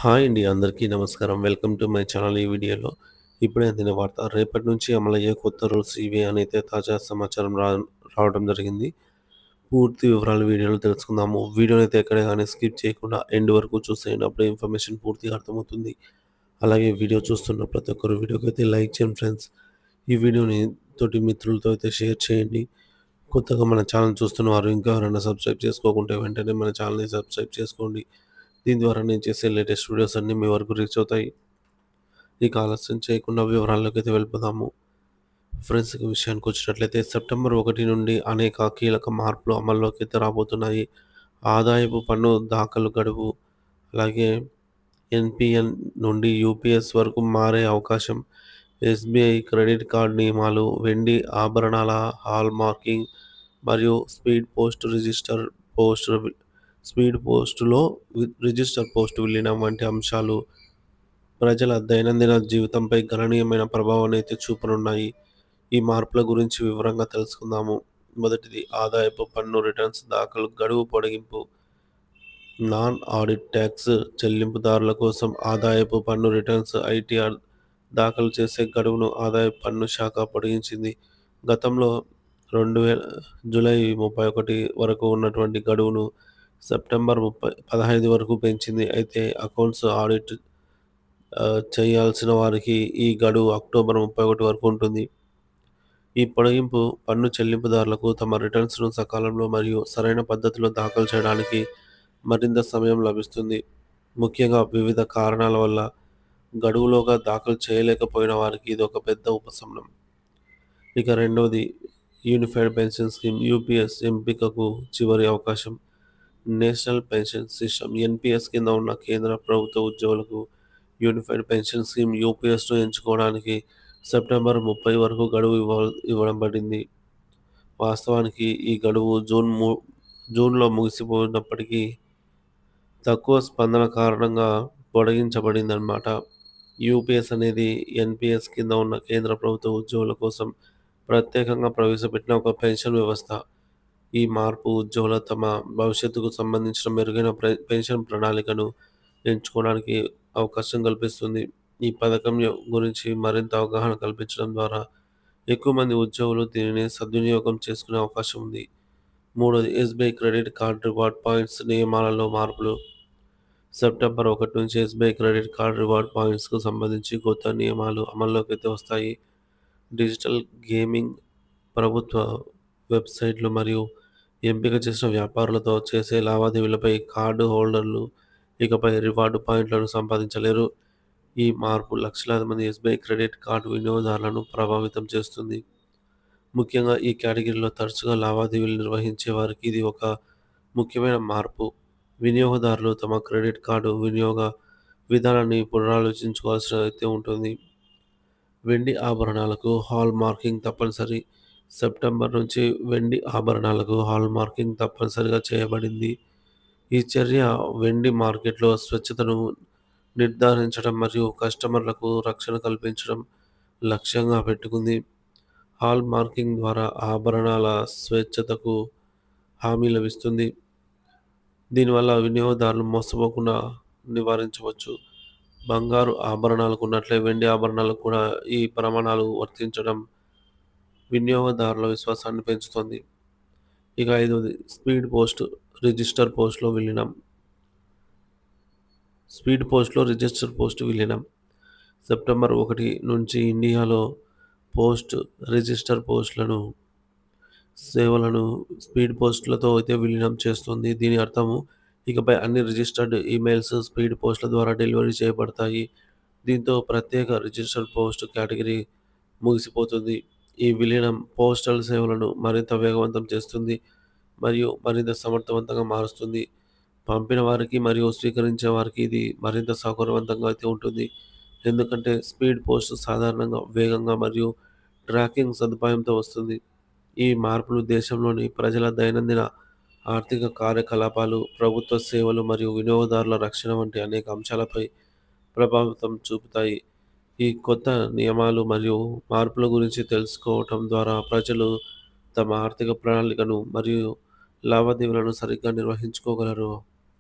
Hi అండి. అందరికీ నమస్కారం. Welcome to my channel. ఈ వీడియోలో ఇప్పుడే అందిన వార్త. రేపటి నుంచి అమలయ్యే కొత్త రూల్స్ ఇవే అనైతే తాజా సమాచారం రావడం జరిగింది. పూర్తి వివరాలు వీడియోలో తెలుసుకుందాము. వీడియోనైతే ఎక్కడ గాని స్కిప్ చేయకుండా ఎండ్ వరకు చూసేయండి. అప్పుడే ఇన్ఫర్మేషన్ పూర్తిగా అర్థమవుతుంది. అలాగే వీడియో చూస్తున్న ప్రతి ఒక్కరు వీడియోకైతే లైక్ చేయండి ఫ్రెండ్స్. ఈ వీడియోని తోటి మిత్రులతో అయితే షేర్ చేయండి. కొత్తగా మన ఛానల్ చూస్తున్న వారు ఇంకా ఎవరైనా సబ్స్క్రైబ్ చేసుకోకుంటే వెంటనే మన ఛానల్‌ని సబ్స్క్రైబ్ చేసుకోండి. దీని ద్వారా నేను చేసే లేటెస్ట్ వీడియోస్ అన్నీ మీ వరకు రీచ్ అవుతాయి. ఇక ఆలస్యం చేయకుండా వివరాల్లోకైతే వెళ్ళిపోదాము. ఫ్రెండ్స్ ఇక విషయానికొచ్చినట్లయితే సెప్టెంబర్ 1 నుండి అనేక కీలక మార్పులు అమల్లోకైతే రాబోతున్నాయి. ఆదాయపు పన్ను దాఖలు గడువు, అలాగే ఎన్‌పీఎన్ నుండి యూపీఎస్ వరకు మారే అవకాశం, ఎస్‌బీఐ క్రెడిట్ కార్డ్ నియమాలు, వెండి ఆభరణాల హాల్మార్కింగ్ మరియు పోస్ట్ స్పీడ్ పోస్టులో రిజిస్టర్ పోస్ట్ విలీనం వంటి అంశాలు ప్రజల దైనందిన జీవితంపై గణనీయమైన ప్రభావాన్నయితే చూపనున్నాయి. ఈ మార్పుల గురించి వివరంగా తెలుసుకుందాము. మొదటిది ఆదాయపు పన్ను రిటర్న్స్ దాఖలు గడువు పొడిగింపు. నాన్ ఆడిట్ ట్యాక్స్ చెల్లింపుదారుల కోసం ఆదాయపు పన్ను రిటర్న్స్ ఐటీఆర్ దాఖలు చేసే గడువును ఆదాయపు పన్ను శాఖ పొడిగించింది. గతంలో 2000 జూలై 31 వరకు ఉన్నటువంటి గడువును సెప్టెంబర్ 15 వరకు పెంచింది. అయితే అకౌంట్స్ ఆడిట్ చేయాల్సిన వారికి ఈ గడువు అక్టోబర్ 31 వరకు ఉంటుంది. ఈ పొడిగింపు పన్ను చెల్లింపుదారులకు తమ రిటర్న్స్‌ను సకాలంలో మరియు సరైన పద్ధతిలో దాఖలు చేయడానికి మరింత సమయం లభిస్తుంది. ముఖ్యంగా వివిధ కారణాల వల్ల గడువులోగా దాఖలు చేయలేకపోయిన వారికి ఇదొక పెద్ద ఉపశమనం. ఇక రెండవది యూనిఫైడ్ పెన్షన్ స్కీమ్ యూపీఎస్ ఎంపికకు చివరి అవకాశం. నేషనల్ పెన్షన్ సిస్టమ్ ఎన్‌పీఎస్ కింద ఉన్న కేంద్ర ప్రభుత్వ ఉద్యోగులకు యూనిఫైడ్ పెన్షన్ స్కీమ్ యూపీఎస్‌ను ఎంచుకోవడానికి సెప్టెంబర్ 30 వరకు గడువు ఇవ్వడం పడింది. వాస్తవానికి ఈ గడువు జూన్‌లో ముగిసిపోయినప్పటికీ తక్కువ స్పందన కారణంగా పొడిగించబడిందన్నమాట. యూపీఎస్ అనేది ఎన్‌పీఎస్ కింద ఉన్న కేంద్ర ప్రభుత్వ ఉద్యోగుల కోసం ప్రత్యేకంగా ప్రవేశపెట్టిన ఒక పెన్షన్ వ్యవస్థ. ఈ మార్పు ఉద్యోగులు తమ భవిష్యత్తుకు సంబంధించిన మెరుగైన పెన్షన్ ప్రణాళికను ఎంచుకోవడానికి అవకాశం కల్పిస్తుంది. ఈ పథకం గురించి మరింత అవగాహన కల్పించడం ద్వారా ఎక్కువ మంది ఉద్యోగులు దీనిని సద్వినియోగం చేసుకునే అవకాశం ఉంది. మూడోది SBI credit card reward points నియమాలలో మార్పులు. సెప్టెంబర్ 1 నుంచి ఎస్‌బీఐ క్రెడిట్ కార్డ్ రివార్డ్ పాయింట్స్‌కు సంబంధించి కొత్త నియమాలు అమల్లోకైతే వస్తాయి. డిజిటల్ గేమింగ్, ప్రభుత్వ వెబ్‌సైట్‌లు మరియు ఎంపిక చేసిన వ్యాపారులతో చేసే లావాదేవీలపై కార్డు హోల్డర్లు ఇకపై రివార్డ్ పాయింట్లను సంపాదించలేరు. ఈ మార్పు లక్షలాది మంది ఎస్‌బీఐ క్రెడిట్ కార్డ్ వినియోగదారులను ప్రభావితం చేస్తుంది. ముఖ్యంగా ఈ కేటగిరీలో తరచుగా లావాదేవీలు నిర్వహించే వారికి ఇది ఒక ముఖ్యమైన మార్పు. వినియోగదారులు తమ క్రెడిట్ కార్డు వినియోగ విధానాన్ని పునరాలోచించుకోవాల్సి అయితే ఉంటుంది. వెండి ఆభరణాలకు హాల్ మార్కింగ్ తప్పనిసరి. సెప్టెంబర్ నుంచి వెండి ఆభరణాలకు హాల్ మార్కింగ్ తప్పనిసరిగా చేయబడింది. ఈ చర్య వెండి మార్కెట్‌లో స్వచ్ఛతను నిర్ధారించడం మరియు కస్టమర్లకు రక్షణ కల్పించడం లక్ష్యంగా పెట్టుకుంది. హాల్ మార్కింగ్ ద్వారా ఆభరణాల స్వచ్ఛతకు హామీ లభిస్తుంది. దీనివల్ల వినియోగదారులు మోసపోకుండా నివారించవచ్చు. బంగారు ఆభరణాలకు ఉన్నట్లే వెండి ఆభరణాలకు కూడా ఈ ప్రమాణాలు వర్తించడం వినియోగదారుల విశ్వాసాన్ని పెంచుతుంది. ఇక ఐదవది స్పీడ్ పోస్ట్ రిజిస్టర్ పోస్ట్‌లో విలీనం. స్పీడ్ పోస్ట్‌లో రిజిస్టర్ పోస్ట్ విలీనం. సెప్టెంబర్ 1 నుంచి ఇండియాలో పోస్ట్ రిజిస్టర్ సేవలను స్పీడ్ పోస్ట్‌లతో అయితే విలీనం చేస్తుంది. దీని అర్థము ఇకపై అన్ని రిజిస్టర్డ్ ఈమెయిల్స్ స్పీడ్ పోస్ట్‌ల ద్వారా డెలివరీ చేయబడతాయి. దీంతో ప్రత్యేక రిజిస్టర్డ్ పోస్ట్ కేటగిరీ ముగిసిపోతుంది. ఈ విలీనం పోస్టల్ సేవలను మరింత వేగవంతం చేస్తుంది మరియు మరింత సమర్థవంతంగా మారుస్తుంది. పంపిన వారికి మరియు స్వీకరించే వారికి ఇది మరింత సౌకర్యవంతంగా అయితే ఉంటుంది. ఎందుకంటే స్పీడ్ పోస్ట్ సాధారణంగా వేగంగా మరియు ట్రాకింగ్ సదుపాయంతో వస్తుంది. ఈ మార్పులు దేశంలోని ప్రజల దైనందిన ఆర్థిక కార్యకలాపాలు, ప్రభుత్వ సేవలు మరియు వినియోగదారుల రక్షణ వంటి అనేక అంశాలపై ప్రభావితం చూపుతాయి. ఈ కొత్త నియమాలు మరియు మార్పుల గురించి తెలుసుకోవటం ద్వారా ప్రజలు తమ ఆర్థిక ప్రణాళికను మరియు లావాదేవీలను సరిగ్గా నిర్వహించుకోగలరు.